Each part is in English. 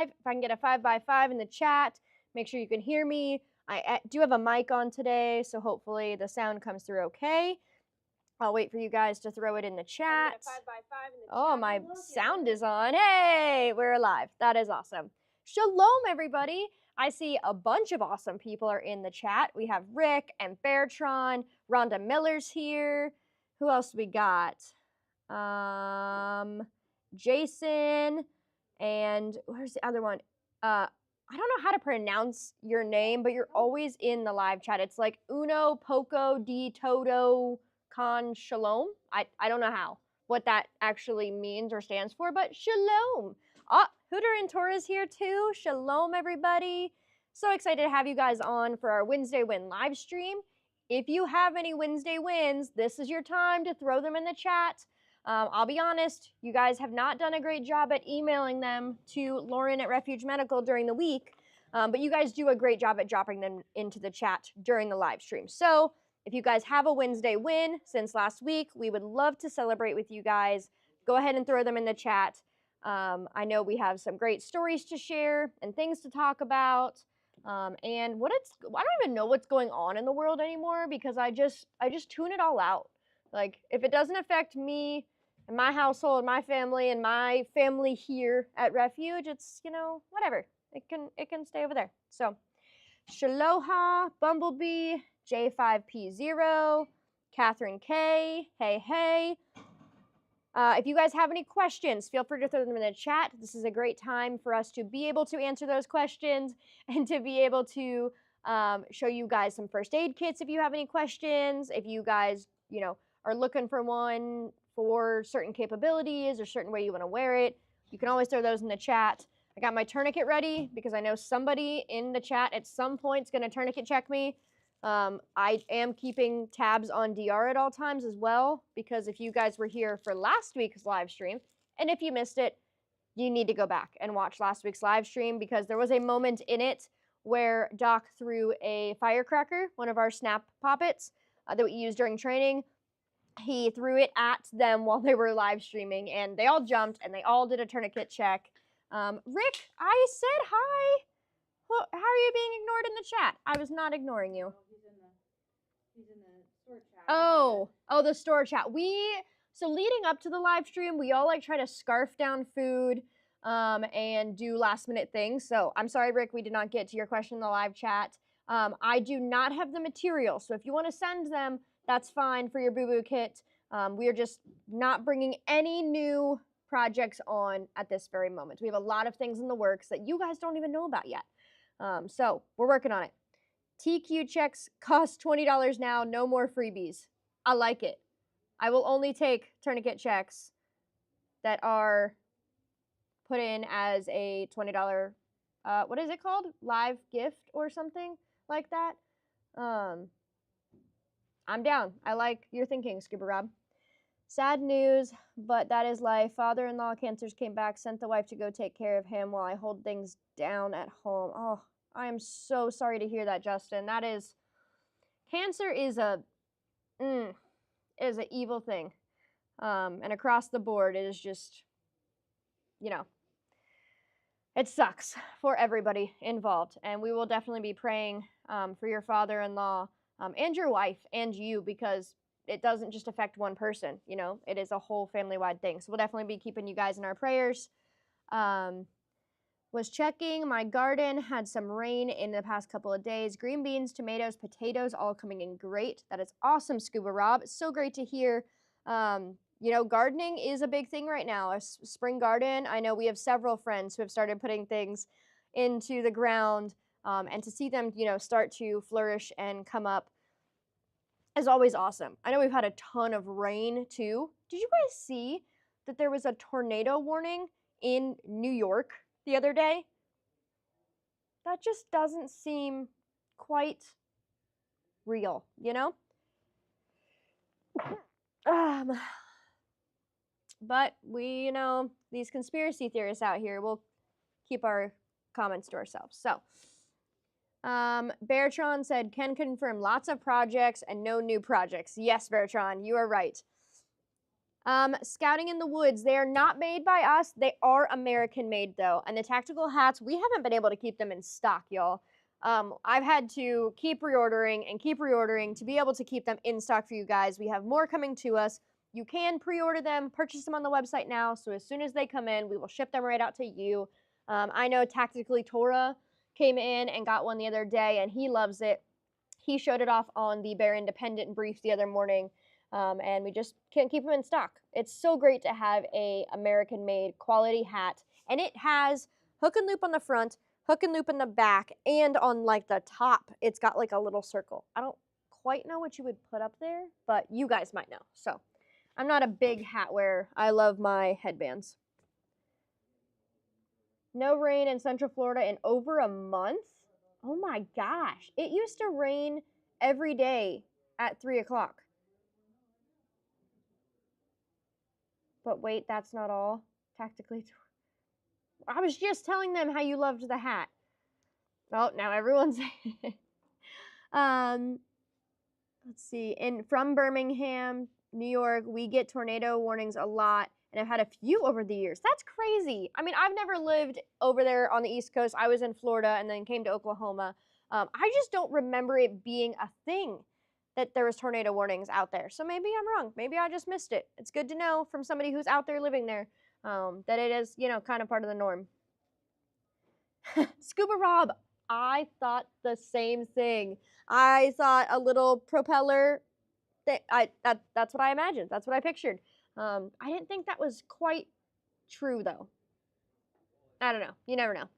If I can get a 5x5 in the chat, make sure you can hear me. I do have a mic on today, so hopefully the sound comes through okay. I'll wait for you guys to throw it in the chat. Oh, my sound is on. Hey, we're alive. That is awesome. Shalom, everybody. I see a bunch of awesome people are in the chat. We have Rick and Beartron. Rhonda Miller's here. Who else we got? Jason. And where's the other one? I don't know how to pronounce your name, but you're always in the live chat. It's like Uno Poco di Toto Con Shalom. I don't know what that actually means or stands for, but shalom. Hooter and Torah's here too. Shalom, everybody. So excited to have you guys on for our Wednesday Win live stream. If you have any Wednesday wins, this is your time to throw them in the chat. I'll be honest, you guys have not done a great job at emailing them to Lauren at Refuge Medical during the week, but you guys do a great job at dropping them into the chat during the live stream. So if you guys have a Wednesday win since last week, we would love to celebrate with you guys. Go ahead and throw them in the chat. I know we have some great stories to share and things to talk about. And I don't even know what's going on in the world anymore because I just tune it all out. Like, if it doesn't affect me and my household, my family, and my family here at Refuge, it's, whatever. It can stay over there. So, Shaloha, Bumblebee, J5P0, Catherine K, hey. If you guys have any questions, feel free to throw them in the chat. This is a great time for us to be able to answer those questions and to be able to show you guys some first aid kits if you have any questions. If you guys, are looking for one for certain capabilities or certain way you want to wear it, you can always throw those in the chat. I got my tourniquet ready because I know somebody in the chat at some point is going to tourniquet check me. I am keeping tabs on DR at all times as well, because if you guys were here for last week's live stream, and if you missed it, you need to go back and watch last week's live stream because there was a moment in it where Doc threw a firecracker, one of our snap poppets that we used during training. He threw it at them while they were live streaming, and they all jumped, and they all did a tourniquet check. Rick, I said hi. Well, how are you being ignored in the chat? I was not ignoring you. He's in the store chat. Oh, the store chat. So leading up to the live stream, we all try to scarf down food and do last minute things. So I'm sorry, Rick, we did not get to your question in the live chat. I do not have the material, so if you want to send them, that's fine for your boo-boo kit. We are just not bringing any new projects on at this very moment. We have a lot of things in the works that you guys don't even know about yet. So we're working on it. TQ checks cost $20 now, no more freebies. I like it. I will only take tourniquet checks that are put in as a $20, what is it called? Live gift or something like that. I'm down. I like your thinking, Scuba Rob. Sad news, but that is life. Father-in-law cancers came back, sent the wife to go take care of him while I hold things down at home. Oh, I am so sorry to hear that, Justin. Cancer is an evil thing. And across the board, it is just, it sucks for everybody involved. And we will definitely be praying for your father-in-law and your wife and you, because it doesn't just affect one person, it is a whole family-wide thing. So we'll definitely be keeping you guys in our prayers. Was checking my garden, had some rain in the past couple of days. Green beans, tomatoes, potatoes, all coming in great. That is awesome, Scuba Rob. It's so great to hear. Gardening is a big thing right now. A spring garden. I know we have several friends who have started putting things into the ground, and to see them, start to flourish and come up is always awesome. I know we've had a ton of rain too. Did you guys see that there was a tornado warning in New York the other day? That just doesn't seem quite real, But we, these conspiracy theorists out here, will keep our comments to ourselves. So, Beartron said, can confirm lots of projects and no new projects. Yes, Beartron, you are right. Scouting in the Woods. They are not made by us. They are American made though. And the tactical hats, we haven't been able to keep them in stock, y'all. I've had to keep reordering and keep reordering to be able to keep them in stock for you guys. We have more coming to us. You can pre-order them, purchase them on the website now. So as soon as they come in, we will ship them right out to you. I know Tactically Tora came in and got one the other day, and he loves it. He showed it off on the Bear Independent brief the other morning, and we just can't keep them in stock. It's so great to have a American-made quality hat, and it has hook and loop on the front, hook and loop in the back, and on like the top, it's got like a little circle. I don't quite know what you would put up there, but you guys might know. So I'm not a big hat wearer. I love my headbands. No rain in Central Florida in over a month. Oh my gosh. It used to rain every day at 3 o'clock. But wait, that's not all. Tactically. I was just telling them how you loved the hat. Oh, now everyone's. Let's see. From Birmingham, New York, we get tornado warnings a lot, and I've had a few over the years. That's crazy. I mean, I've never lived over there on the East Coast. I was in Florida and then came to Oklahoma. I just don't remember it being a thing that there was tornado warnings out there. So maybe I'm wrong. Maybe I just missed it. It's good to know from somebody who's out there living there that it is, kind of part of the norm. Scuba Rob, I thought the same thing. I thought a little propeller. That's what I imagined. That's what I pictured. I didn't think that was quite true though. I don't know. You never know.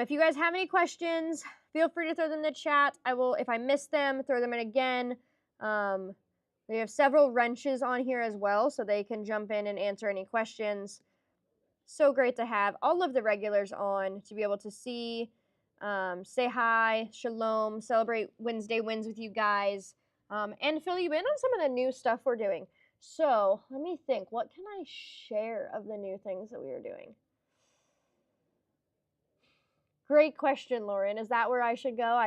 If you guys have any questions, feel free to throw them in the chat. I will, if I miss them, throw them in again. We have several wrenches on here as well, so they can jump in and answer any questions. So great to have all of the regulars on to be able to see, say hi, shalom, celebrate Wednesday wins with you guys, and fill you in on some of the new stuff we're doing. So let me think, what can I share of the new things that we are doing? Great question, Lauren. Is that where I should go?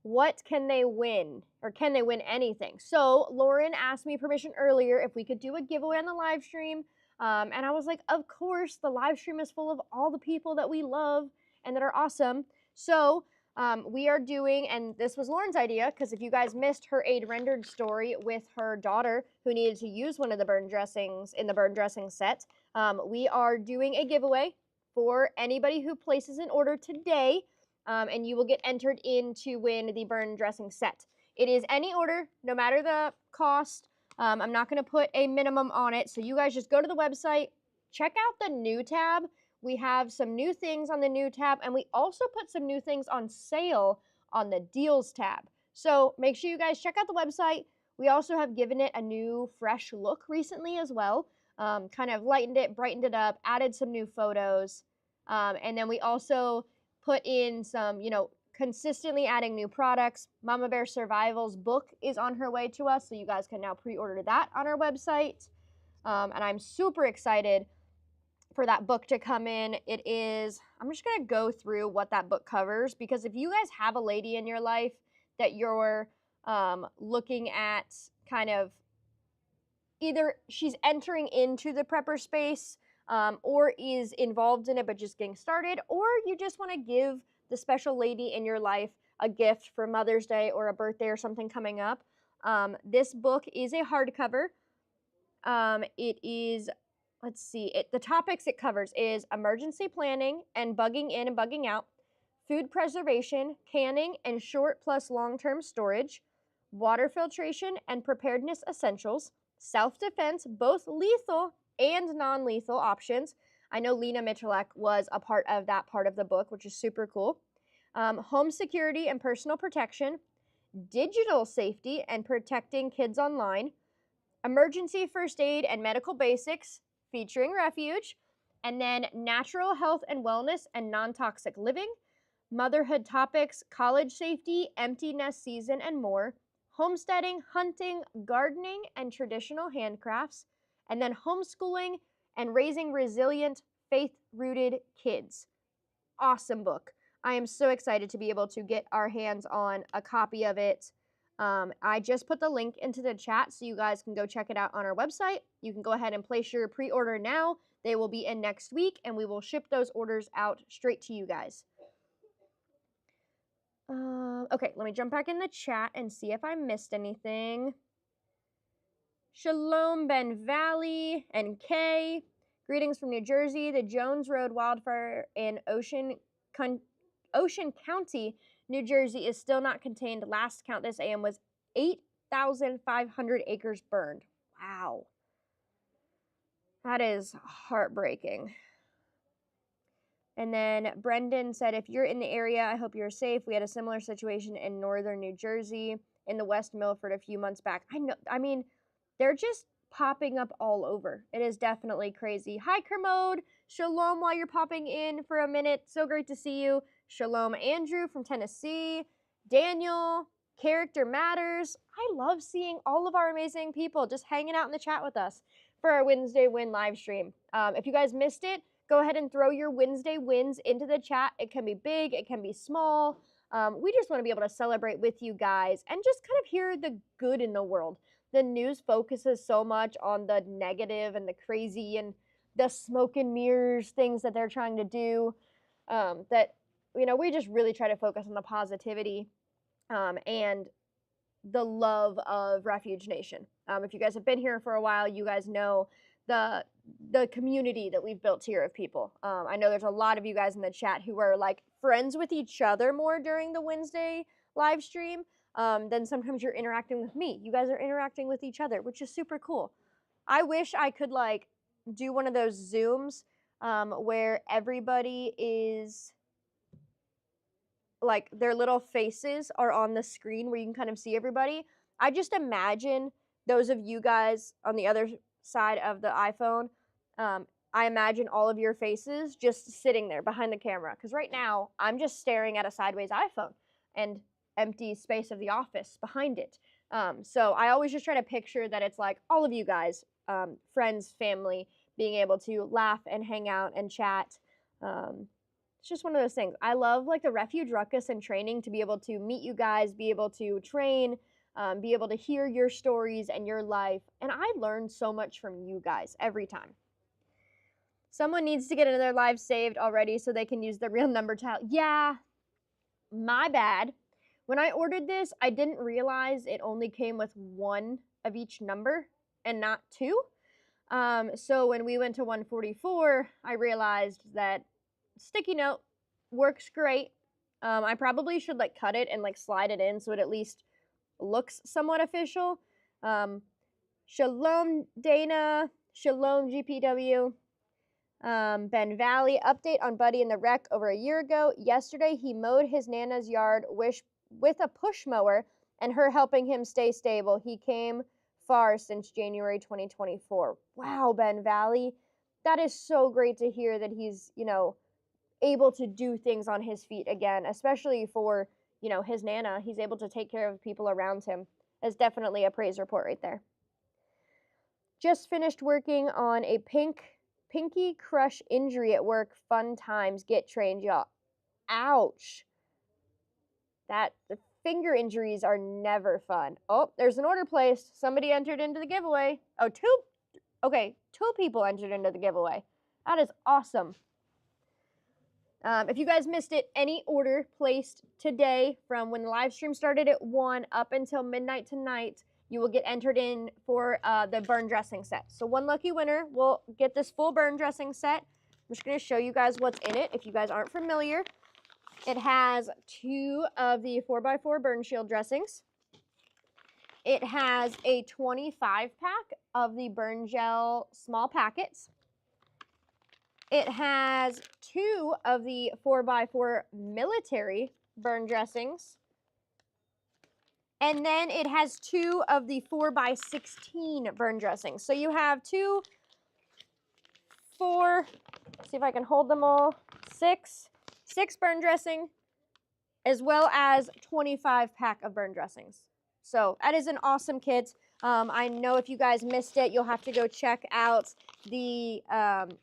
What can they win? Or can they win anything? So Lauren asked me permission earlier if we could do a giveaway on the live stream. And I was like, of course, the live stream is full of all the people that we love and that are awesome. So we are doing, and this was Lauren's idea, because if you guys missed her aid rendered story with her daughter who needed to use one of the burn dressings in the burn dressing set, we are doing a giveaway for anybody who places an order today, and you will get entered in to win the burn dressing set. It is any order, no matter the cost. I'm not going to put a minimum on it, so you guys just go to the website, check out the new tab. We have some new things on the new tab, and we also put some new things on sale on the deals tab. So make sure you guys check out the website. We also have given it a new, fresh look recently as well. Kind of lightened it, brightened it up, added some new photos. And then we also put in some, consistently adding new products. Mama Bear Survival's book is on her way to us, so you guys can now pre-order that on our website. And I'm super excited for that book to come in. I'm just going to go through what that book covers, because if you guys have a lady in your life that you're looking at, kind of either she's entering into the prepper space or is involved in it but just getting started, or you just want to give the special lady in your life a gift for Mother's Day or a birthday or something coming up. This book is a hardcover. It is, the topics it covers is emergency planning and bugging in and bugging out, food preservation, canning and short plus long-term storage, water filtration and preparedness essentials, self-defense, both lethal and non-lethal options. I know Lena Michalek was a part of that part of the book, which is super cool. Home security and personal protection, digital safety and protecting kids online, emergency first aid and medical basics featuring Refuge, and then natural health and wellness and non-toxic living, motherhood topics, college safety, empty nest season, and more, homesteading, hunting, gardening, and traditional handcrafts, and then homeschooling and raising resilient, faith-rooted kids. Awesome book. I am so excited to be able to get our hands on a copy of it. I just put the link into the chat so you guys can go check it out on our website. You can go ahead and place your pre-order now. They will be in next week, and we will ship those orders out straight to you guys. Okay, let me jump back in the chat and see if I missed anything. Shalom, Ben Valley and Kay. Greetings from New Jersey. The Jones Road wildfire in Ocean County, New Jersey is still not contained. Last count this AM was 8,500 acres burned. Wow. That is heartbreaking. And then Brendan said, if you're in the area, I hope you're safe. We had a similar situation in northern New Jersey, in the West Milford a few months back. I mean, they're just popping up all over. It is definitely crazy. Hi, Kermode. Shalom while you're popping in for a minute. So great to see you. Shalom, Andrew from Tennessee. Daniel, Character Matters. I love seeing all of our amazing people just hanging out in the chat with us for our Wednesday Win live stream. If you guys missed it, go ahead and throw your Wednesday wins into the chat. It can be big, it can be small. We just want to be able to celebrate with you guys and just kind of hear the good in the world. The news focuses so much on the negative and the crazy and the smoke and mirrors things that they're trying to do, that, you know, we just really try to focus on the positivity and the love of Refuge Nation. If you guys have been here for a while, you guys know the community that we've built here of people. I know there's a lot of you guys in the chat who are like friends with each other more during the Wednesday live stream than sometimes you're interacting with me. You guys are interacting with each other, which is super cool. I wish I could like do one of those Zooms where everybody is like their little faces are on the screen where you can kind of see everybody. I just imagine those of you guys on the other side of the iPhone, I imagine all of your faces just sitting there behind the camera. Because right now, I'm just staring at a sideways iPhone and empty space of the office behind it. So I always just try to picture that it's like all of you guys, friends, family, being able to laugh and hang out and chat. It's just one of those things. I love like the Refuge Ruckus and training to be able to meet you guys, be able to train, be able to hear your stories and your life. And I learn so much from you guys every time. Someone needs to get another live saved already so they can use the real number tile. Yeah, my bad. When I ordered this, I didn't realize it only came with one of each number and not two. So when we went to 144, I realized that sticky note works great. I probably should like cut it and like slide it in so it at least looks somewhat official. Shalom Dana, shalom GPW. Ben Valley, update on Buddy in the wreck over a year ago. Yesterday he mowed his Nana's yard with a push mower and her helping him stay stable. He came far since January 2024. Wow, Ben Valley. That is so great to hear that he's, you know, able to do things on his feet again, especially for, you know, his Nana. He's able to take care of people around him. That's definitely a praise report right there. Just finished working on a pinky crush injury at work. Fun times. Get trained, y'all. Ouch. The finger injuries are never fun. Oh, there's an order placed. Somebody entered into the giveaway. Oh, two people entered into the giveaway. That is awesome. If you guys missed it, any order placed today from when the live stream started at 1 up until midnight tonight, you will get entered in for the burn dressing set. So one lucky winner will get this full burn dressing set. I'm just going to show you guys what's in it if you guys aren't familiar. It has 2 of the 4x4 burn shield dressings. It has a 25-pack of the burn gel small packets. It has 2 of the 4x4 military burn dressings. And then it has 2 of the 4x16 burn dressings. So you have 2, 4, see if I can hold them all, 6 burn dressing, as well as 25-pack of burn dressings. So that is an awesome kit. I know if you guys missed it, you'll have to go check out the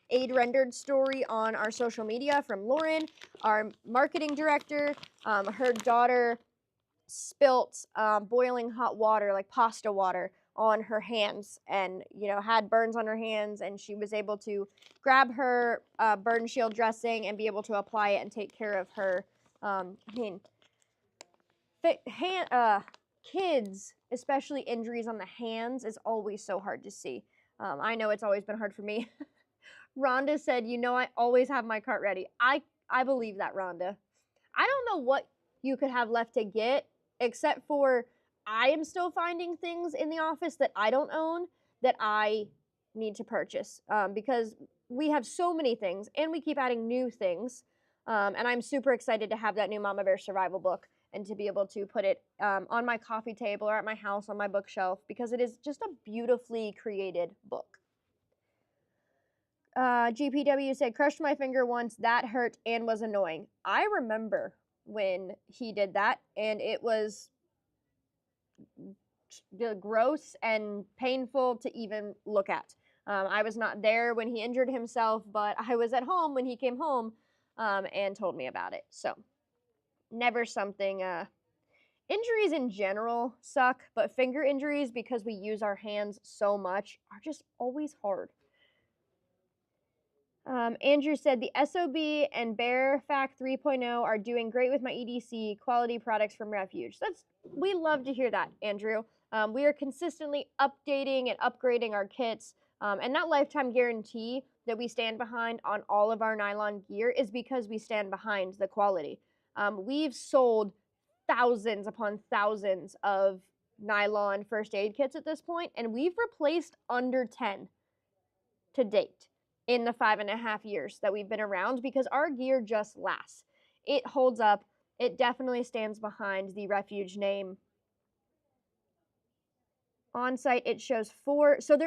Aid Rendered story on our social media from Lauren, our marketing director. Her daughter spilt boiling hot water, like pasta water, on her hands, and had burns on her hands, and she was able to grab her burn shield dressing and be able to apply it and take care of her. I mean, kids, especially injuries on the hands, is always so hard to see. I know it's always been hard for me. Rhonda said, I always have my cart ready. I believe that, Rhonda. I don't know what you could have left to get, except for I am still finding things in the office that I don't own that I need to purchase, because we have so many things and we keep adding new things. And I'm super excited to have that new Mama Bear survival book and to be able to put it on my coffee table or at my house on my bookshelf, because it is just a beautifully created book. GPW said, crushed my finger once, that hurt and was annoying. I remember when he did that, and it was gross and painful to even look at. I was not there when he injured himself, but I was at home when he came home and told me about it. So, never something. Injuries in general suck, but finger injuries, because we use our hands so much, are just always hard. Andrew said, the SOB and BearFact 3.0 are doing great with my EDC quality products from Refuge. We love to hear that, Andrew. We are consistently updating and upgrading our kits, and that lifetime guarantee that we stand behind on all of our nylon gear is because we stand behind the quality. We've sold thousands upon thousands of nylon first aid kits at this point, and we've replaced under 10 to date in the 5.5 years that we've been around, because our gear just lasts. It holds up. It definitely stands behind the Refuge name. On site, it shows 4. So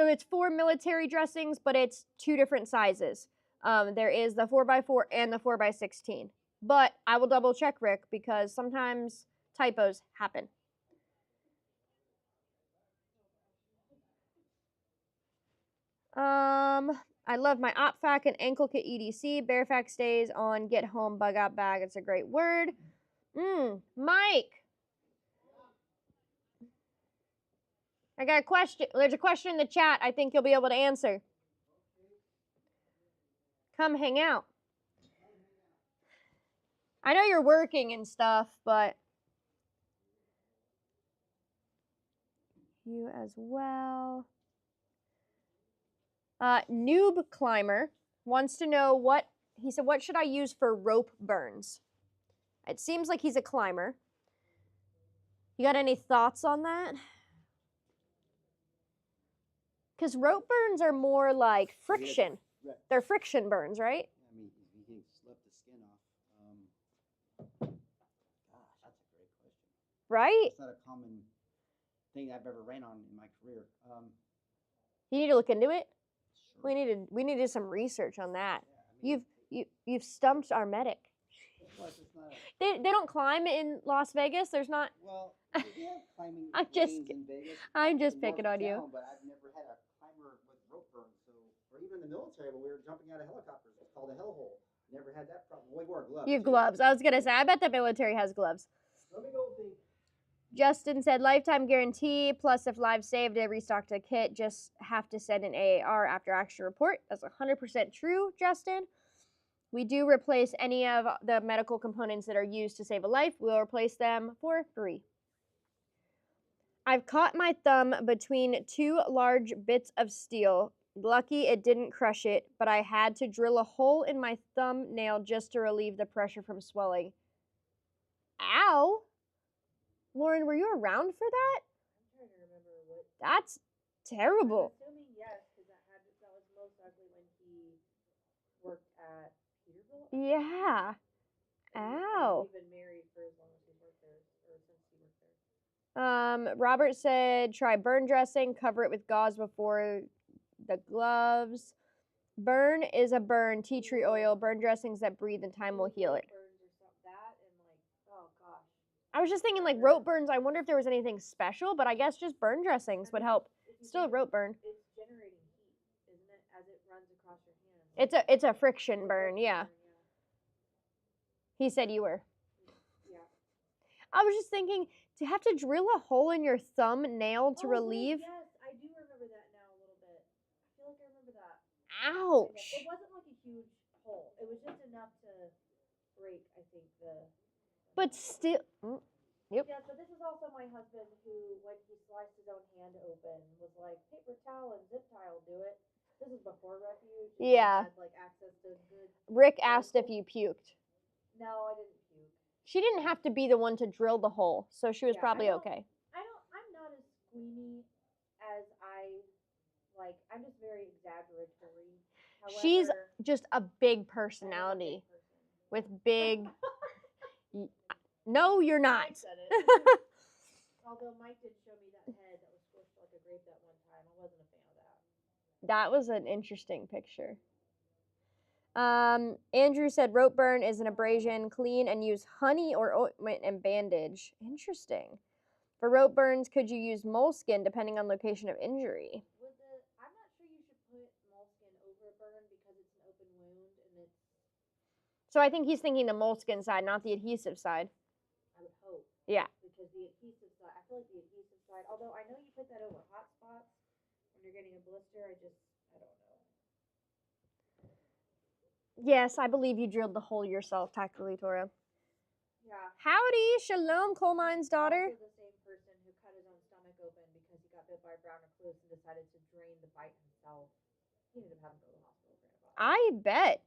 it's 4 military dressings, but it's 2 different sizes. There is the 4x4 and the 4x16. But I will double check, Rick, because sometimes typos happen. I love my OpFac and ankle kit EDC. BearFac stays on get home bug out bag. It's a great word. Mike. I got a question. There's a question in the chat I think you'll be able to answer. Come hang out. I know you're working and stuff, but you as well. Noob Climber wants to know what should I use for rope burns? It seems like he's a climber. You got any thoughts on that? Because rope burns are more like friction. They're friction burns, right? I mean, he can slip the skin off. Gosh, that's a great question. Right? It's not a common thing I've ever ran on in my career. You need to look into it. Sure. We needed some research on that. Yeah, I mean, You've stumped our medic. Plus, it's not They don't climb in Las Vegas. There's not. Well, they have climbing I'm just lanes in Vegas. I'm just in north picking on you. town, but I've never had a climber with rope burn. So, or even in the military when we were jumping out of helicopters, it's called a hellhole. Never had that problem. We wore gloves. You gloves. I was gonna say. I bet the military has gloves. Let me go think. Justin said lifetime guarantee, plus if lives saved, they restocked a kit. Just have to send an AAR after action report. That's 100% true, Justin. We do replace any of the medical components that are used to save a life. We'll replace them for free. I've caught my thumb between 2 large bits of steel. Lucky it didn't crush it, but I had to drill a hole in my thumbnail just to relieve the pressure from swelling. Ow! Lauren, were you around for that? I'm trying to remember what. That's terrible. I'm assuming yes, because that was most likely when he worked at Peterbilt. Yeah. Ow. He's been married for as long as he's worked there, or since he worked there. Robert said try burn dressing, cover it with gauze before the gloves. Burn is a burn, tea tree oil, burn dressings that breathe and time will heal it. Burns or something, that and like, oh gosh. I was just thinking like rope burns, I wonder if there was anything special, but I guess just burn dressings would help. Still a rope burn. It's generating heat, isn't it, as it runs across your hand? It's a friction burn, yeah. He said you were. Yeah. I was just thinking, to have to drill a hole in your thumbnail to Oh, relieve. wait, yes, I do remember that now a little bit. I feel like I remember that. Ouch. It wasn't like a huge hole. It was just enough to break, I think, the. But still. Yep. Yeah, so this is also my husband who, when he sliced his own hand open, was like, paper towel and zip tie will do it. This is before Refuge. And Yeah. he had like access to good. Rick asked if you puked. No, I didn't puke. She didn't have to be the one to drill the hole, so she was Yeah, probably okay. I'm not as squeamy as I like. I'm just very exaggeratory. However, She's just a big I am a personality big person. with big. No, you're not. Mike said it. Although Mike did show me that head that was squished like a grape that one time. I wasn't a fan of that. That was an interesting picture. Andrew said rope burn is an abrasion. Clean and use honey or ointment and bandage. Interesting. For rope burns, could you use moleskin depending on location of injury? I'm not sure you should put moleskin over a burn because it's an open wound and it's. So I think he's thinking the moleskin side, not the adhesive side. I would hope. Yeah. Because the adhesive side, I feel like the adhesive side. Although I know you put that over hot spots when you're getting a blister. I don't know. Yes, I believe you drilled the hole yourself, tactically, Tora. Yeah. Howdy, Shalom, coal mine's daughter. Also the same person who cut his own stomach open because he got bit by a brown recluse and decided to drain the bite himself. He ended up having to go to the hospital for antibiotics. I bet.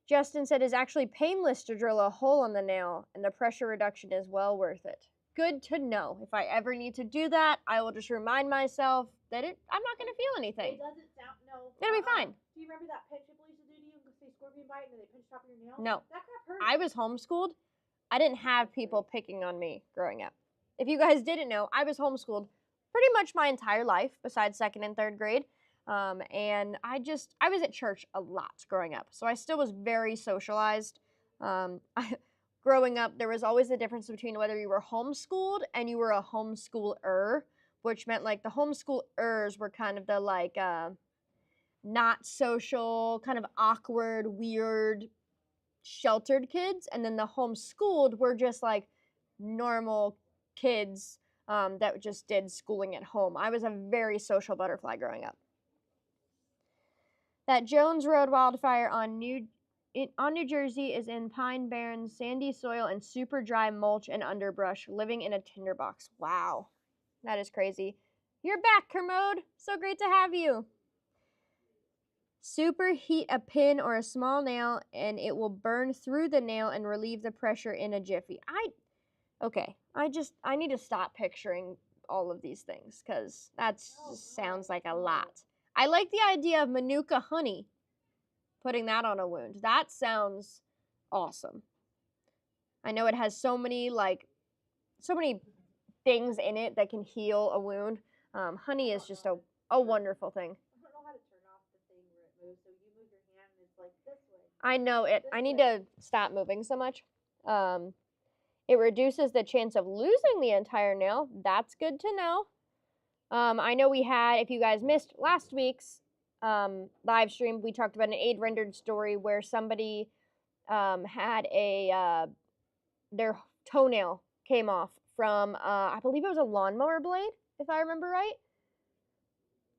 Justin said it's actually painless to drill a hole in the nail, and the pressure reduction is well worth it. Good to know. If I ever need to do that, I will just remind myself that I'm not going to feel anything. It doesn't sound, no. It'll be fine. Do you remember that pinch people used to do to you and say scorpion bite and then they pinch top of your nail? No. That crap hurt. I was homeschooled. I didn't have people picking on me growing up. If you guys didn't know, I was homeschooled pretty much my entire life, besides 2nd and 3rd grade. And I was at church a lot growing up, so I still was very socialized. Growing up, there was always a difference between whether you were homeschooled and you were a homeschooler, which meant like the homeschoolers were kind of the like not social, kind of awkward, weird, sheltered kids, and then the homeschooled were just like normal kids that just did schooling at home. I was a very social butterfly growing up. That Jones Road wildfire on New Jersey is in pine barrens, sandy soil, and super dry mulch and underbrush, living in a tinderbox. Wow, that is crazy. You're back, Kermode. So great to have you. Superheat a pin or a small nail, and it will burn through the nail and relieve the pressure in a jiffy. I need to stop picturing all of these things, because that just sounds like a lot. I like the idea of Manuka honey, putting that on a wound. That sounds awesome. I know it has so many things in it that can heal a wound. Honey is just a wonderful thing. I don't know how to turn off the thing where it moves, so you move your hand and it's like this way. I know it. I need to stop moving so much. It reduces the chance of losing the entire nail. That's good to know. I know we had, if you guys missed last week's live stream, we talked about an aid rendered story where somebody had their toenail came off from, I believe it was a lawnmower blade, if I remember right,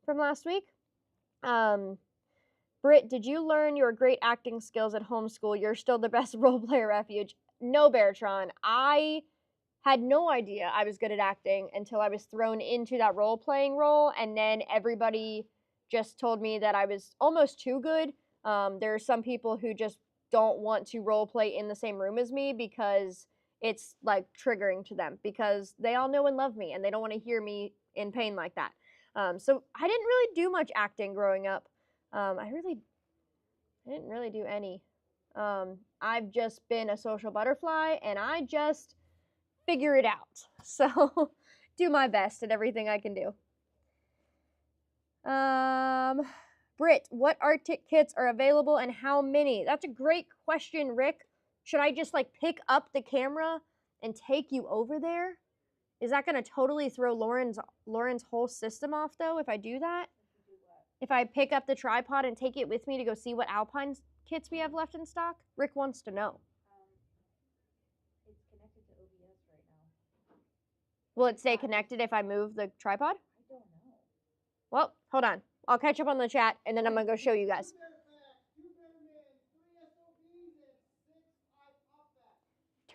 from last week. Britt, did you learn your great acting skills at homeschool? You're still the best role player, Refuge. No, Bertron. I had no idea I was good at acting until I was thrown into that role-playing role, and then everybody just told me that I was almost too good. There are some people who just don't want to role-play in the same room as me because it's, like, triggering to them, because they all know and love me, and they don't want to hear me in pain like that. So I didn't really do much acting growing up. I didn't really do any. I've just been a social butterfly, and I just figure it out. So do my best at everything I can do. Britt, what art kits are available and how many? That's a great question, Rick. Should I just like pick up the camera and take you over there? Is that going to totally throw Lauren's whole system off, though, if I do that? If I pick up the tripod and take it with me to go see what Alpine kits we have left in stock? Rick wants to know. It's connected to Will it stay connected if I move the tripod? I don't know. Well, hold on. I'll catch up on the chat, and then I'm going to go show you guys.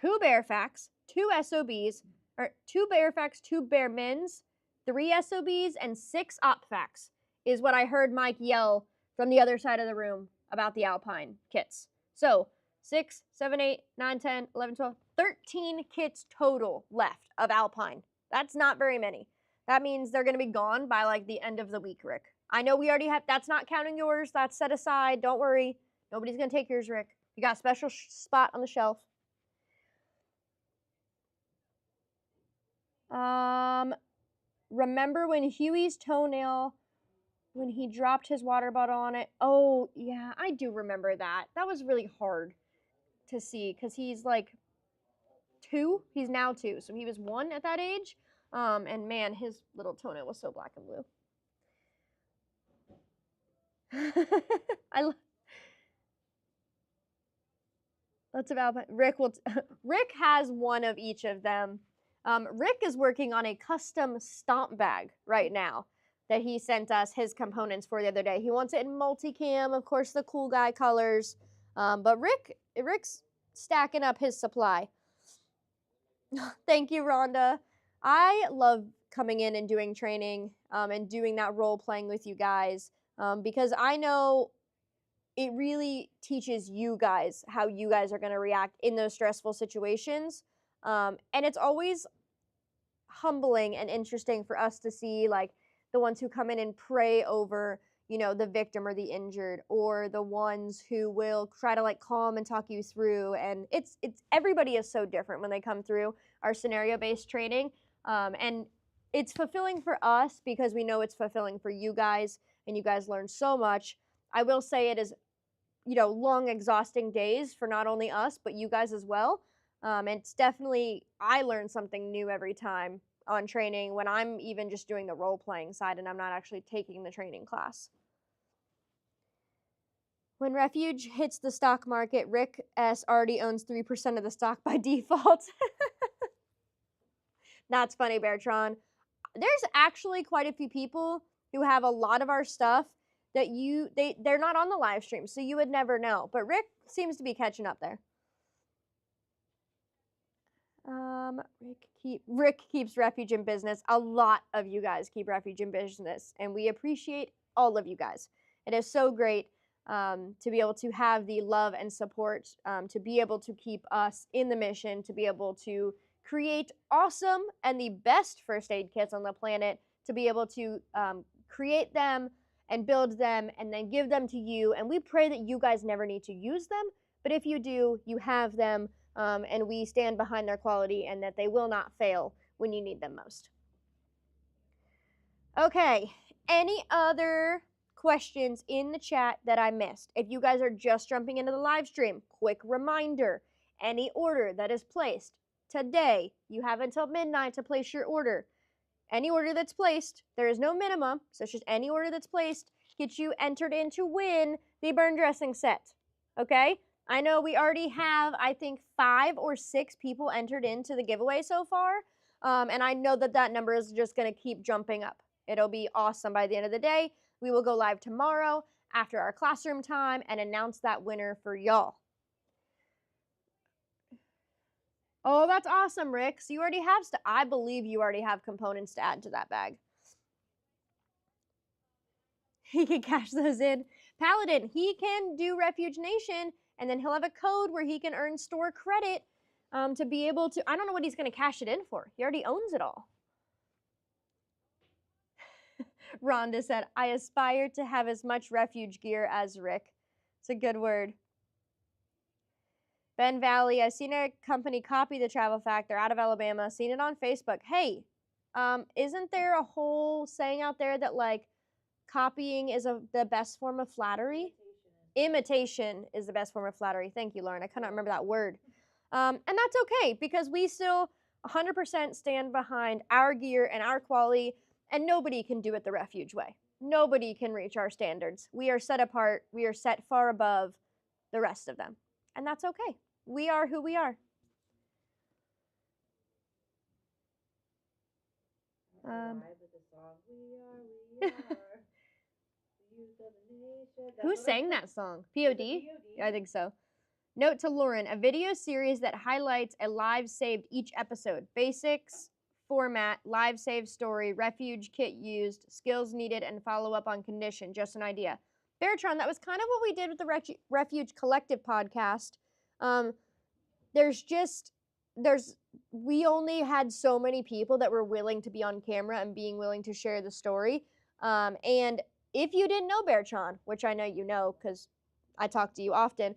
2 bear facts, 2 SOBs, or 2 bear facts, 2 bear mins, 3 SOBs, and 6 op facts is what I heard Mike yell from the other side of the room about the Alpine kits. So 6, 7, 8, 9, 10, 11, 12, 13 kits total left of Alpine. That's not very many. That means they're going to be gone by like the end of the week, Rick. I know we already have, that's not counting yours. That's set aside. Don't worry. Nobody's going to take yours, Rick. You got a special spot on the shelf. Remember when Huey's toenail, when he dropped his water bottle on it? Oh, yeah, I do remember that. That was really hard to see because he's like 2. He's now 2, so he was 1 at that age. And man, his little toenail was so black and blue. Lots of Alpine. Rick has one of each of them. Rick is working on a custom stomp bag right now that he sent us his components for the other day. He wants it in multicam, of course, the cool guy colors. But Rick's stacking up his supply. Thank you, Rhonda. I love coming in and doing training and doing that role playing with you guys because I know it really teaches you guys how you guys are going to react in those stressful situations. And it's always humbling and interesting for us to see like the ones who come in and pray over, you know, the victim or the injured, or the ones who will try to like calm and talk you through. And it's everybody is so different when they come through our scenario-based training. And it's fulfilling for us because we know it's fulfilling for you guys, and you guys learn so much. I will say it is, you know, long, exhausting days for not only us, but you guys as well. It's definitely, I learn something new every time on training when I'm even just doing the role-playing side and I'm not actually taking the training class. When Refuge hits the stock market, Rick S. already owns 3% of the stock by default. That's funny, Bertrand. There's actually quite a few people who have a lot of our stuff that they're not on the live stream, so you would never know. But Rick seems to be catching up there. Rick keeps Refuge in business. A lot of you guys keep Refuge in business, and we appreciate all of you guys. It is so great to be able to have the love and support, to be able to keep us in the mission, to be able to create awesome and the best first aid kits on the planet, to be able to create them and build them and then give them to you. And we pray that you guys never need to use them, but if you do, you have them. And we stand behind their quality and that they will not fail when you need them most. Okay, any other questions in the chat that I missed? If you guys are just jumping into the live stream, quick reminder, any order that is placed today, you have until midnight to place your order. Any order that's placed, there is no minimum, so it's just any order that's placed gets you entered in to win the burn dressing set, okay? I know we already have, I think, 5 or 6 people entered into the giveaway so far, and I know that that number is just going to keep jumping up. It'll be awesome by the end of the day. We will go live tomorrow after our classroom time and announce that winner for y'all. Oh, that's awesome, Rick. So you already have I believe you already have components to add to that bag. He can cash those in. Paladin, he can do Refuge Nation, and then he'll have a code where he can earn store credit to be able to, I don't know what he's going to cash it in for. He already owns it all. Rhonda said, I aspire to have as much Refuge gear as Rick. It's a good word. Ben Valley, I've seen a company copy the travel fact. They're out of Alabama. Seen it on Facebook. Hey, isn't there a whole saying out there that like copying is the best form of flattery? Imitation is the best form of flattery. Thank you, Lauren. I cannot remember that word. And that's okay because we still 100% stand behind our gear and our quality, and nobody can do it the Refuge way. Nobody can reach our standards. We are set apart. We are set far above the rest of them. And that's okay. We are who we are. Or vibe with the song. We are the youth of the nation. That's Who what I sang said. that song? Was it POD? POD? I think so. Note to Lauren, a video series that highlights a live saved each episode. Basics, format, live save story, refuge kit used, skills needed, and follow up on condition. Just an idea. Beartron, that was kind of what we did with the Refuge Collective podcast. Um, we only had so many people that were willing to be on camera and being willing to share the story. And if you didn't know Beartron, which I know you know because I talk to you often,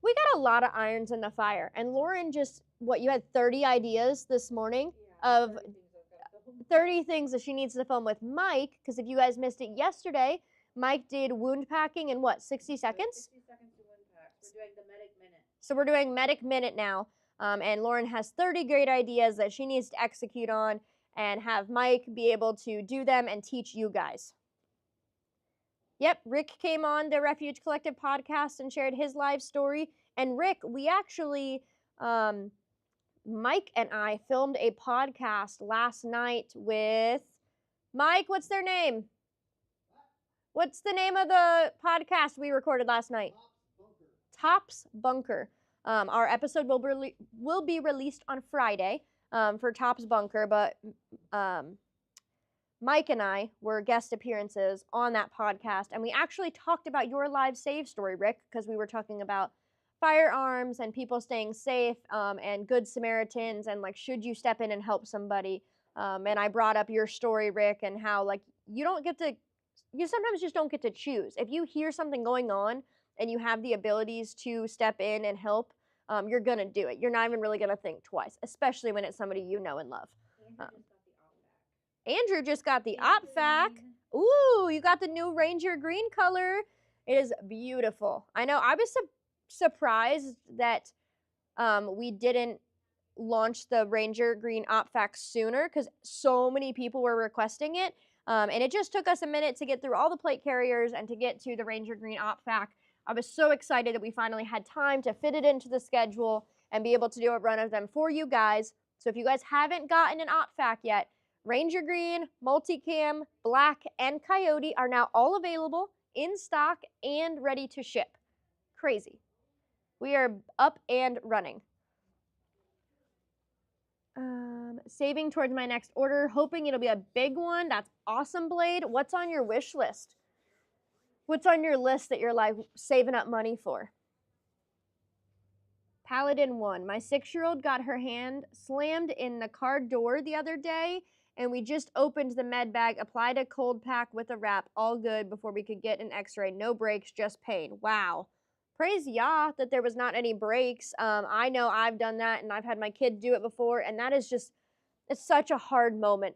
we got a lot of irons in the fire. And Lauren you had 30 ideas this morning Yeah, of 30 things I've got to film. 30 things that she needs to film with Mike, because if you guys missed it yesterday, Mike did wound packing in what, 60 seconds? 60 seconds to win packs. We're doing the medic minute. So we're doing Medic Minute now. And Lauren has 30 great ideas that she needs to execute on and have Mike be able to do them and teach you guys. Yep, Rick came on the Refuge Collective podcast and shared his live story. And Rick, we actually, Mike and I filmed a podcast last night with Mike. What's their name? What's the name of the podcast we recorded last night? Tops Bunker. Our episode will be released on Friday for Tops Bunker, but Mike and I were guest appearances on that podcast, and we actually talked about your live save story, Rick, because we were talking about firearms and people staying safe and good Samaritans and like should you step in and help somebody. And I brought up your story, Rick, and how like you sometimes just don't get to choose. If you hear something going on and you have the abilities to step in and help, you're going to do it. You're not even really going to think twice, especially when it's somebody you know and love. Andrew just got the OpFac. Ooh, you got the new Ranger green color. It is beautiful. I know I was surprised that we didn't launch the Ranger green OpFac sooner because so many people were requesting it. And it just took us a minute to get through all the plate carriers and to get to the Ranger green OpFac. I was so excited that we finally had time to fit it into the schedule and be able to do a run of them for you guys. So if you guys haven't gotten an OpFac yet, Ranger green, multicam, black, and coyote are now all available in stock and ready to ship. Crazy. We are up and running. Saving towards my next order, hoping it'll be a big one. That's awesome, Blade. What's on your wish list? What's on your list that you're like saving up money for? Paladin 1. My 6-year-old got her hand slammed in the car door the other day, and we just opened the med bag, applied a cold pack with a wrap, all good before we could get an x-ray. No breaks, just pain. Wow. Praise Yah that there was not any breaks. I know I've done that, and I've had my kid do it before, and that is just, it's such a hard moment.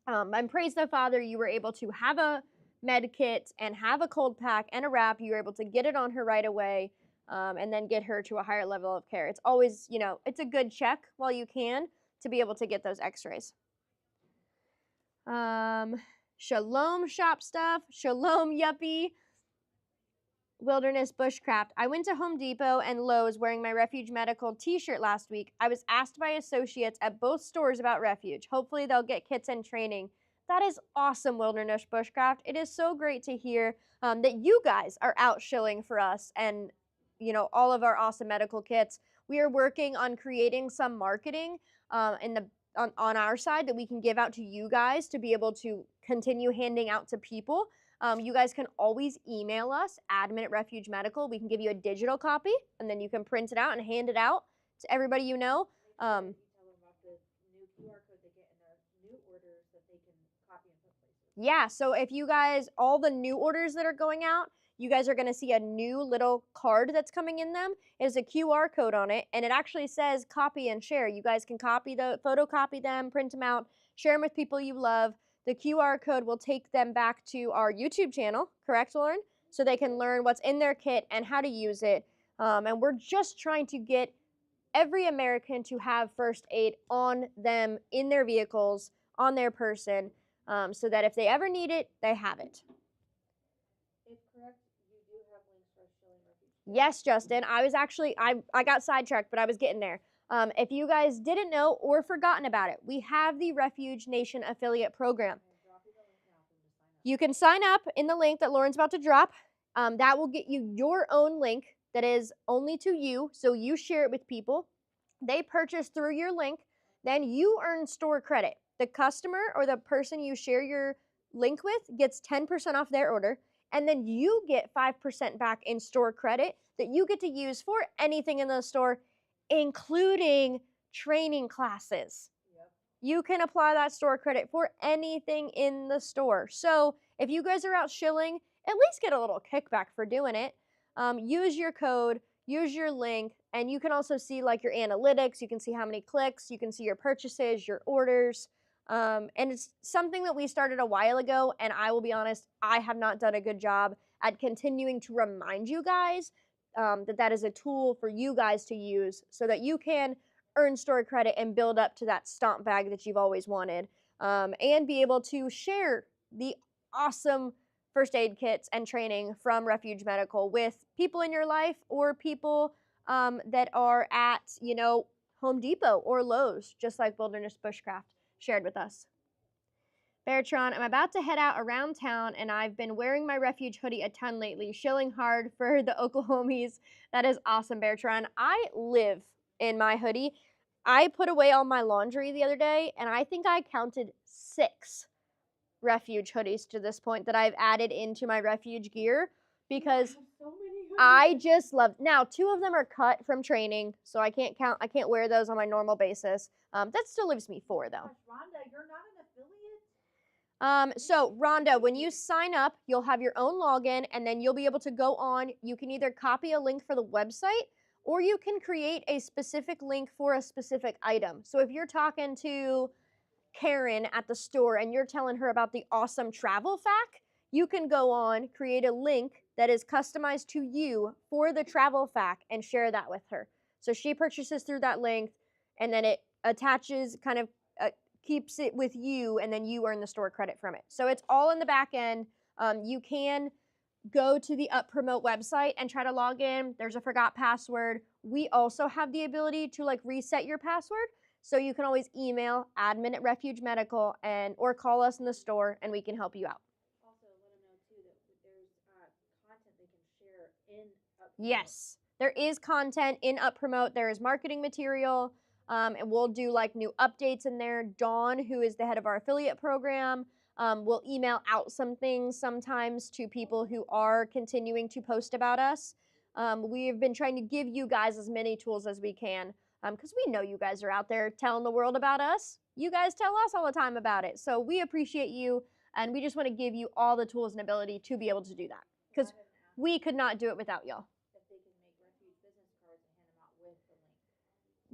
And praise the Father, you were able to have a med kit and have a cold pack and a wrap. You were able to get it on her right away and then get her to a higher level of care. It's always, it's a good check while you can to be able to get those x-rays. Shalom shop stuff. Shalom yuppie. Wilderness bushcraft. I went to Home Depot and Lowe's wearing my Refuge Medical t-shirt last week. I was asked by associates at both stores about Refuge. Hopefully they'll get kits and training. That is awesome, Wilderness bushcraft. It is so great to hear that you guys are out shilling for us and all of our awesome medical kits. We are working on creating some marketing on our side that we can give out to you guys to be able to continue handing out to people. You guys can always email us, admin@Refuge Medical. We can give you a digital copy, and then you can print it out and hand it out to everybody you know. You tell them about the new QR code they get in their new orders that they can copy and put places. Yeah, so if you guys, all the new orders that are going out, you guys are going to see a new little card that's coming in them. It has a QR code on it, and it actually says copy and share. You guys can photocopy them, print them out, share them with people you love. The QR code will take them back to our YouTube channel, correct, Lauren? So they can learn what's in their kit and how to use it. And we're just trying to get every American to have first aid on them, in their vehicles, on their person, so that if they ever need it, they have it. It's correct. You do have links for Shilling Refuge. Yes, Justin. I was actually, I got sidetracked, but I was getting there. If you guys didn't know or forgotten about it, we have the Refuge Nation affiliate program. You can sign up in the link that Lauren's about to drop. That will get you your own link that is only to you, so you share it with people. They purchase through your link, then you earn store credit. The customer or the person you share your link with gets 10% off their order, and then you get 5% back in store credit that you get to use for anything in the store, including training classes. You can apply that store credit for anything in the store. So if you guys are out shilling, at least get a little kickback for doing it. Use your code, use your link, and you can also see like your analytics. You can see how many clicks, you can see your purchases, your orders. And it's something that we started a while ago, and I will be honest, I have not done a good job at continuing to remind you guys that that is a tool for you guys to use so that you can earn store credit and build up to that stomp bag that you've always wanted, and be able to share the awesome first aid kits and training from Refuge Medical with people in your life or people that are at, Home Depot or Lowe's, just like Wilderness Bushcraft shared with us. Beartron, I'm about to head out around town, and I've been wearing my Refuge hoodie a ton lately, shilling hard for the Oklahomies. That is awesome, Beartron. I live in my hoodie. I put away all my laundry the other day, and I think I counted 6 Refuge hoodies to this point that I've added into my Refuge gear because I just love. Now, 2 of them are cut from training, so I can't wear those on my normal basis. That still leaves me 4 though. Rhonda, you're not an affiliate? So Rhonda, when you sign up, you'll have your own login, and then you'll be able to go on. You can either copy a link for the website, or you can create a specific link for a specific item. So if you're talking to Karen at the store and you're telling her about the awesome travel fact, you can go on, create a link that is customized to you for the travel fact and share that with her. So she purchases through that link, and then it attaches, kind of keeps it with you, and then you earn the store credit from it. So it's all in the back end. You can go to the Up Promote website and try to log in. There's a forgot password. We also have the ability to reset your password. So you can always email admin at Refuge Medical or call us in the store, and we can help you out. Also, let them know too that there's content they can share in Up Promote. Yes, there is content in Up Promote. There is marketing material, and we'll do new updates in there. Dawn, who is the head of our affiliate program, will email out some things sometimes to people who are continuing to post about us. We've been trying to give you guys as many tools as we can, because we know you guys are out there telling the world about us. You guys tell us all the time about it. So we appreciate you, and we just want to give you all the tools and ability to be able to do that, because we could not do it without y'all. If they can make Refuge business cards and hand them out with the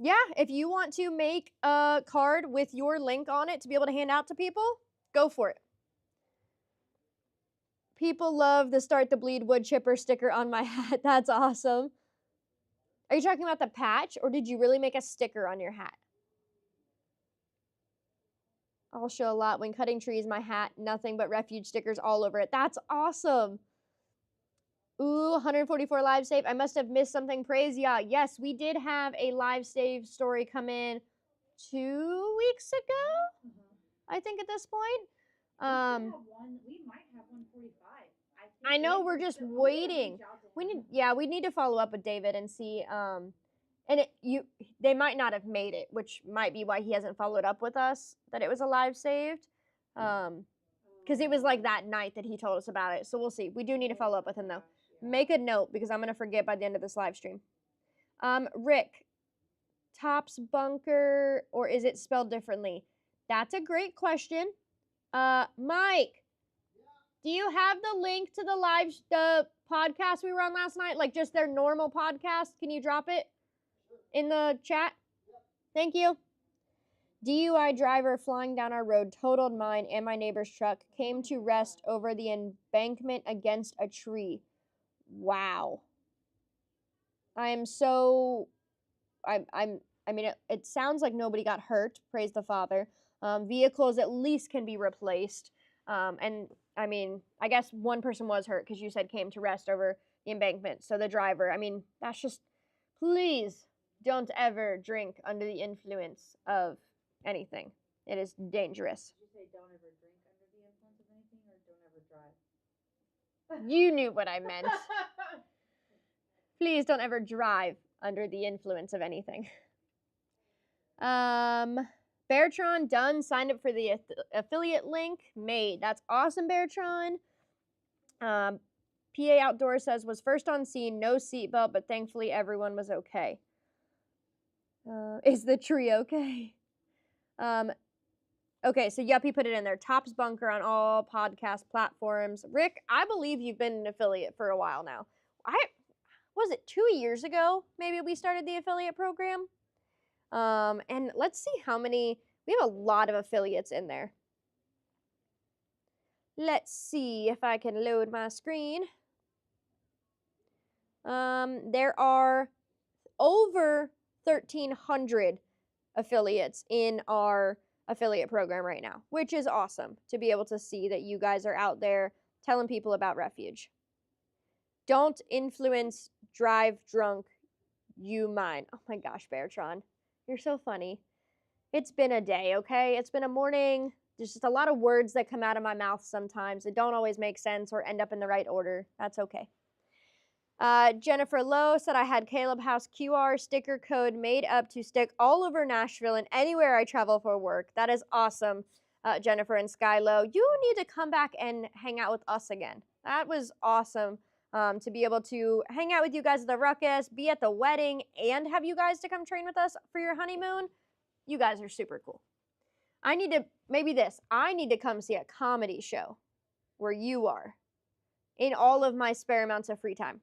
link. Yeah, if you want to make a card with your link on it to be able to hand out to people, go for it. People love the Start the Bleed wood chipper sticker on my hat. That's awesome. Are you talking about the patch, or did you really make a sticker on your hat? I'll show a lot. When cutting trees, my hat, nothing but Refuge stickers all over it. That's awesome. Ooh, 144 live save. I must have missed something. Praise ya. Yes, we did have a live save story come in 2 weeks ago, I think, at this point. We might have 145. I know, we're just waiting. We need to follow up with David and see. They might not have made it, which might be why he hasn't followed up with us that it was a live saved. Because it was that night that he told us about it. So we'll see. We do need to follow up with him though. Make a note, because I'm gonna forget by the end of this live stream. Rick, Tops Bunker, or is it spelled differently? That's a great question. Mike, do you have the link to the podcast we were on last night? Just their normal podcast? Can you drop it in the chat? Thank you. DUI driver flying down our road totaled mine and my neighbor's truck. Came to rest over the embankment against a tree. Wow. It sounds like nobody got hurt. Praise the Father. Vehicles at least can be replaced. I guess one person was hurt because you said came to rest over the embankment. So the driver, that's just, please, don't ever drink under the influence of anything. It is dangerous. Did you say don't ever drink under the influence of anything, or don't ever drive? You knew what I meant. Please don't ever drive under the influence of anything. Beartron done. Signed up for the affiliate link. Made. That's awesome, Beartron. PA Outdoor says was first on scene, no seatbelt, but thankfully everyone was okay. Is the tree okay? Okay, so Yuppie put it in there. Tops Bunker on all podcast platforms. Rick, I believe you've been an affiliate for a while now. Was it 2 years ago? Maybe we started the affiliate program. And let's see how many. We have a lot of affiliates in there. Let's see if I can load my screen. There are over 1,300 affiliates in our affiliate program right now, which is awesome to be able to see that you guys are out there telling people about Refuge. Don't influence, drive drunk, you mine. Oh my gosh, Beartron, you're so funny. It's been a day, okay? It's been a morning. There's just a lot of words that come out of my mouth sometimes that don't always make sense or end up in the right order. That's okay. Jennifer Lowe said I had Caleb House QR sticker code made up to stick all over Nashville and anywhere I travel for work. That is awesome, Jennifer and Sky Lowe. You need to come back and hang out with us again. That was awesome to be able to hang out with you guys at the Ruckus, be at the wedding, and have you guys to come train with us for your honeymoon. You guys are super cool. I need to come see a comedy show where you are in all of my spare amounts of free time.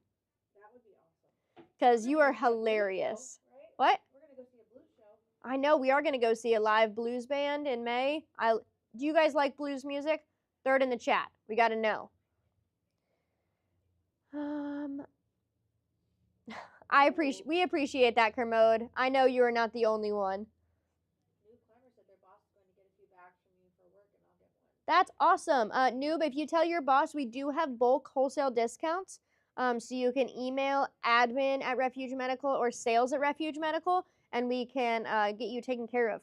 That would be awesome. Because you are hilarious. Show, right? What? We're gonna go see a blues show. I know, we are going to go see a live blues band in May. Do you guys like blues music? Throw it in the chat. We got to know. We appreciate that, Kermode. I know you are not the only one. New Climber said their boss is going to get a few bags from you for work, and I'll get one. That's awesome. Noob, if you tell your boss, we do have bulk wholesale discounts. So you can email admin@Refuge Medical or sales@Refuge Medical, and we can get you taken care of.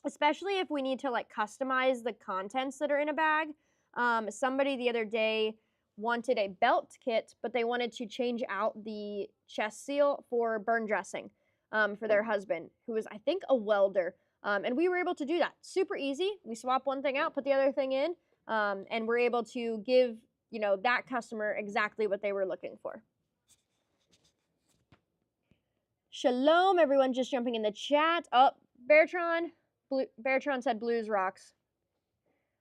Especially if we need to like customize the contents that are in a bag. Somebody the other day wanted a belt kit, but they wanted to change out the chest seal for burn dressing for their husband, who was, I think, a welder. And we were able to do that. Super easy. We swap one thing out, put the other thing in, and we're able to give, that customer exactly what they were looking for. Shalom, everyone just jumping in the chat. Oh, Beartron said blues rocks.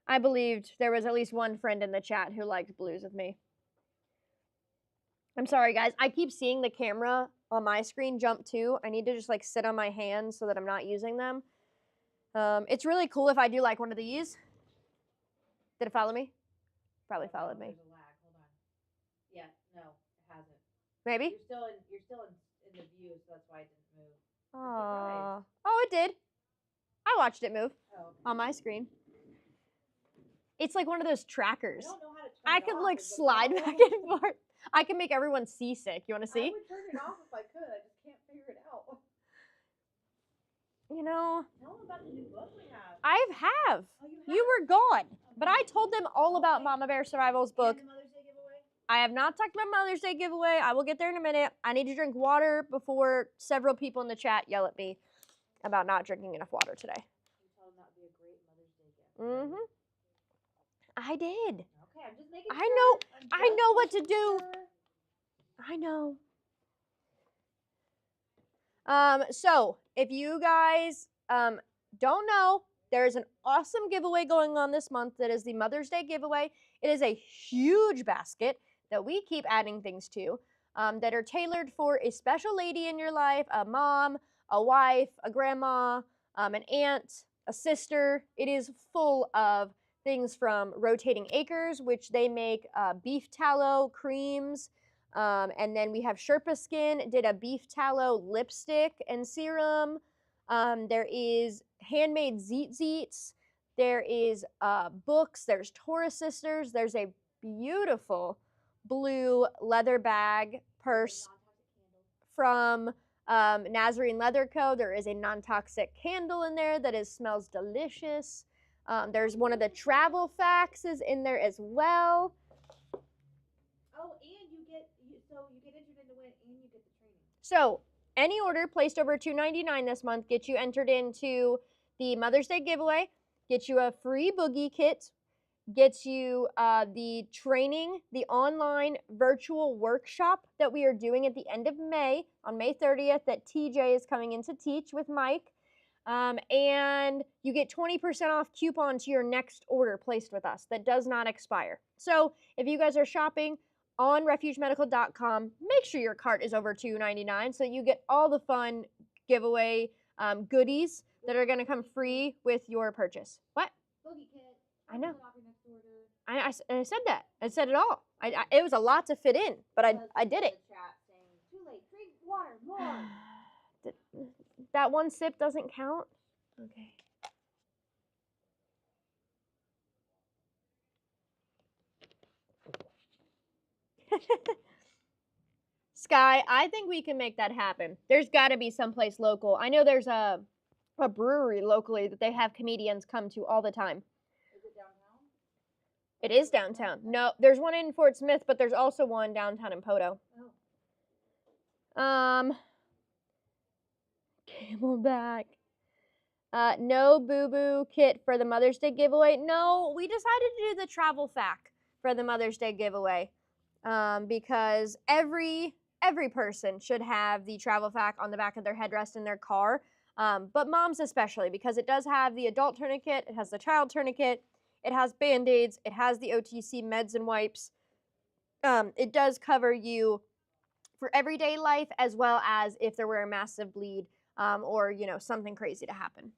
I believed there was at least one friend in the chat who liked blues with me. I'm sorry, guys. I keep seeing the camera on my screen jump too. I need to just like sit on my hands so that I'm not using them. It's really cool if I do like one of these. Did it follow me? Probably followed me. There's a lag. Hold on. Yeah, no, it hasn't. Maybe? You're still in the view, so that's why it didn't move. Aww. Oh, it did. I watched it move Oh, okay. on my screen. It's like one of those trackers. I don't know how to turn I it could off. like Is the slide problem? back and forth. I can make everyone seasick. You want to I see? would turn it off if I could. I just can't figure it out. You know, Tell them about the new book we have. I have. Oh, You were gone. But I told them all about Mama Bear Survival's book. And the Mother's Day giveaway? I have not talked about Mother's Day giveaway. I will get there in a minute. I need to drink water before several people in the chat yell at me about not drinking enough water today. You tell them that would be a great Mother's Day gift. Mm-hmm. I did. Okay, I'm just making I sure. know- I'm I just know what to making do. sure. I know. So if you guys don't know, there's an awesome giveaway going on this month that is the Mother's Day giveaway. It is a huge basket that we keep adding things to that are tailored for a special lady in your life, a mom, a wife, a grandma, an aunt, a sister. It is full of things from Rotating Acres, which they make beef tallow creams. And then we have Sherpa Skin, did a beef tallow lipstick and serum. There is handmade zeets. There is books. There's Taurus Sisters. There's a beautiful blue leather bag purse from Nazarene Leather Co. There is a non-toxic candle in there that smells delicious. There's one of the travel facts is in there as well. Oh, and you get entered into win, and you get the training. So any order placed over $2.99 this month gets you entered into the Mother's Day giveaway, gets you a free boogie kit, gets you the training, the online virtual workshop that we are doing at the end of May, on May 30th, that TJ is coming in to teach with Mike. And you get 20% off coupon to your next order placed with us that does not expire. So if you guys are shopping on refugemedical.com, make sure your cart is over $2.99 so you get all the fun giveaway goodies that are going to come free with your purchase. What? Boogie kit. I know. Off your next order. I said that. I said it all. It was a lot to fit in, but I did it. The chat saying, too late, drink water, more. That one sip doesn't count? Okay. Sky, I think we can make that happen. There's got to be someplace local. I know there's a brewery locally that they have comedians come to all the time. Is it downtown? It is downtown. No, there's one in Fort Smith, but there's also one downtown in Poto. Oh. Camelback. No boo-boo kit for the Mother's Day giveaway. No, we decided to do the travel fact for the Mother's Day giveaway because every person should have the travel fact on the back of their headrest in their car, but moms especially, because it does have the adult tourniquet, it has the child tourniquet, it has Band-Aids, it has the OTC meds and wipes. It does cover you for everyday life as well as if there were a massive bleed or, something crazy to happen.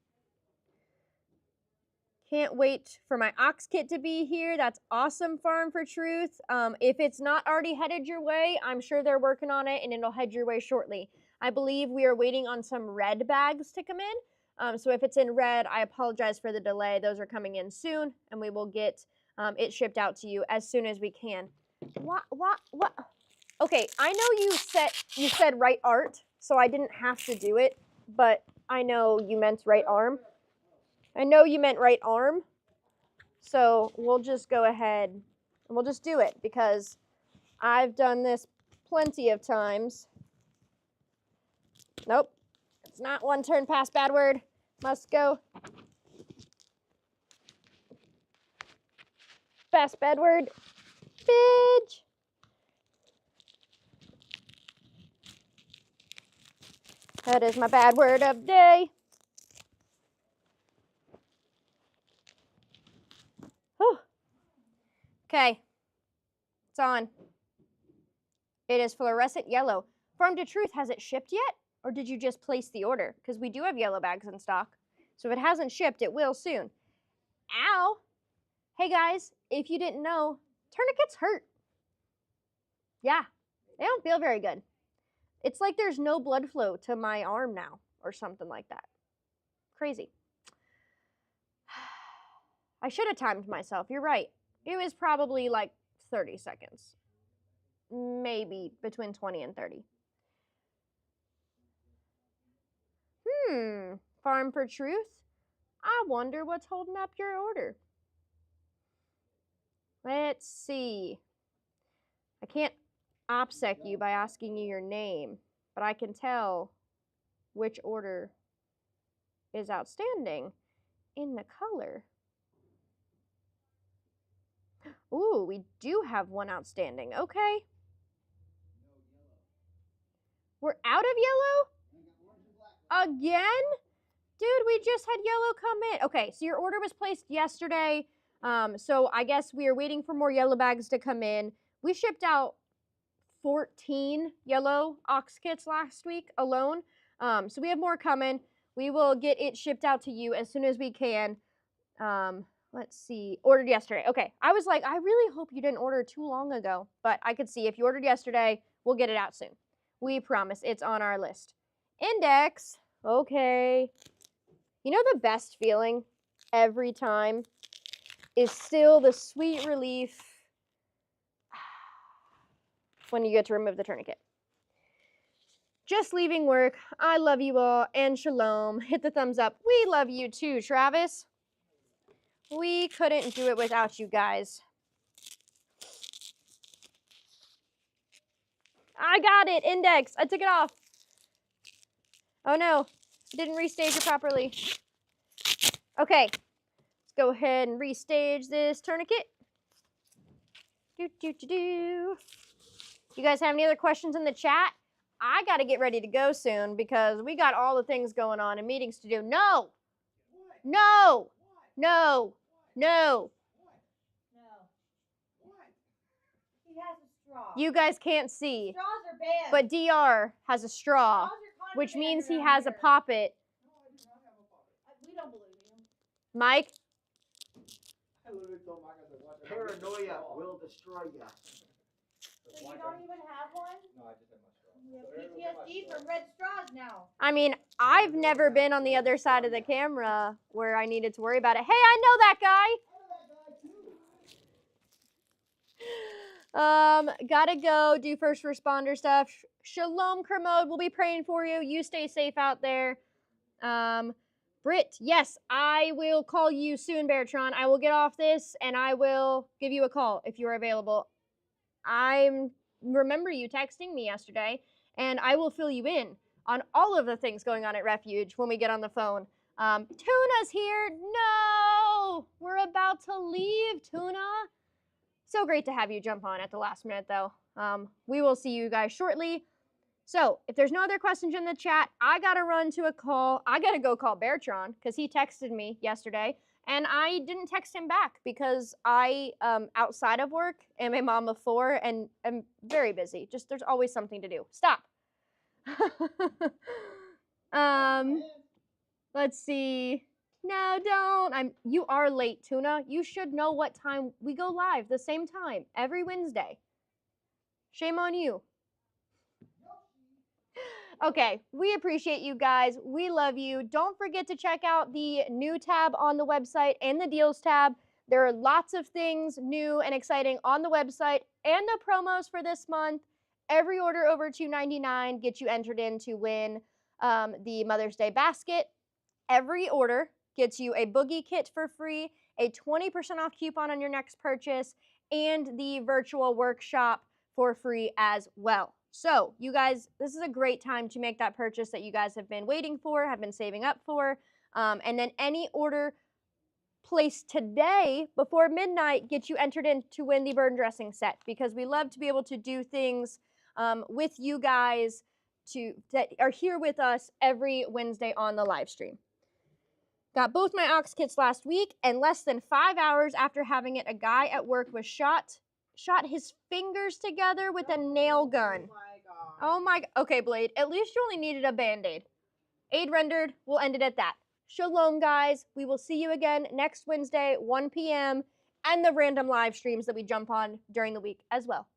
Can't wait for my ox kit to be here. That's awesome, Farm for Truth. If it's not already headed your way, I'm sure they're working on it and it'll head your way shortly. I believe we are waiting on some red bags to come in. So if it's in red, I apologize for the delay. Those are coming in soon and we will get it shipped out to you as soon as we can. What? Okay, I know you said right art, so I didn't have to do it, but I know you meant right arm. I know you meant right arm, so we'll just go ahead and we'll just do it because I've done this plenty of times. Nope, it's not one turn past bad word. Must go past bad word. Bitch. That is my bad word of the day. Whew. Okay, it's on. It is fluorescent yellow. Farm to Truth, has it shipped yet? Or did you just place the order? Because we do have yellow bags in stock. So if it hasn't shipped, it will soon. Ow! Hey guys, if you didn't know, tourniquets hurt. Yeah, they don't feel very good. It's like there's no blood flow to my arm now or something like that. Crazy. I should have timed myself. You're right. It was probably like 30 seconds. Maybe between 20 and 30. Farm for Truth? I wonder what's holding up your order. Let's see. I can't OPSEC you by asking you your name, but I can tell which order is outstanding in the color. Ooh, we do have one outstanding. Okay. We're out of yellow? Again? Dude, we just had yellow come in. Okay, so your order was placed yesterday. So I guess we are waiting for more yellow bags to come in. We shipped out 14 yellow ox kits last week alone. So we have more coming. We will get it shipped out to you as soon as we can. Let's see. Ordered yesterday. Okay. I was like, I really hope you didn't order too long ago. But I could see if you ordered yesterday, we'll get it out soon. We promise. It's on our list. Index. Okay. You know the best feeling every time is still the sweet relief when you get to remove the tourniquet. Just leaving work. I love you all, and shalom. Hit the thumbs up. We love you too, Travis. We couldn't do it without you guys. I got it. Index. I took it off. Oh no. Didn't restage it properly. Okay. Let's go ahead and restage this tourniquet. Do, do, do, do. You guys have any other questions in the chat? I got to get ready to go soon because we got all the things going on and meetings to do. No. No. No. No. No. He has a straw. You guys can't see, Straws are banned. but DR has a straw, Straws are which contraband means he around has a here. poppet. We don't believe you. Mike, I literally told Mike, I said, watch it. Paranoia will destroy you. So you don't even have one? No, I just had my straw. We have PTSD from red straws now. I mean, I've never been on the other side of the camera where I needed to worry about it. Hey, I know that guy. Gotta go do first responder stuff. Shalom, Kermode. We'll be praying for you. You stay safe out there. Britt, yes, I will call you soon, Bertron. I will get off this and I will give you a call if you're available. I remember you texting me yesterday, and I will fill you in on all of the things going on at Refuge when we get on the phone. Tuna's here. No, we're about to leave, Tuna. So great to have you jump on at the last minute, though. We will see you guys shortly. So if there's no other questions in the chat, I got to run to a call. I got to go call Bertron because he texted me yesterday. And I didn't text him back because I, outside of work, am a mom of 4 and am very busy. Just there's always something to do. Stop. Let's see. No, don't. You are late, Tuna. You should know what time we go live. The same time every Wednesday. Shame on you. Okay, we appreciate you guys. We love you. Don't forget to check out the new tab on the website and the deals tab. There are lots of things new and exciting on the website and the promos for this month. Every order over $2.99 gets you entered in to win the Mother's Day basket. Every order gets you a boogie kit for free, a 20% off coupon on your next purchase, and the virtual workshop for free as well. So, you guys, this is a great time to make that purchase that you guys have been waiting for, have been saving up for. And then any order placed today before midnight gets you entered in to win the burn dressing set, because we love to be able to do things with you guys that are here with us every Wednesday on the live stream. Got both my ox kits last week, and less than 5 hours after having it, a guy at work was shot his fingers together with a nail gun. Oh my god. Okay, Blade, at least you only needed a band-aid. Aid rendered. We'll end it at that. Shalom, guys. We will see you again next Wednesday, 1 p.m., and the random live streams that we jump on during the week as well.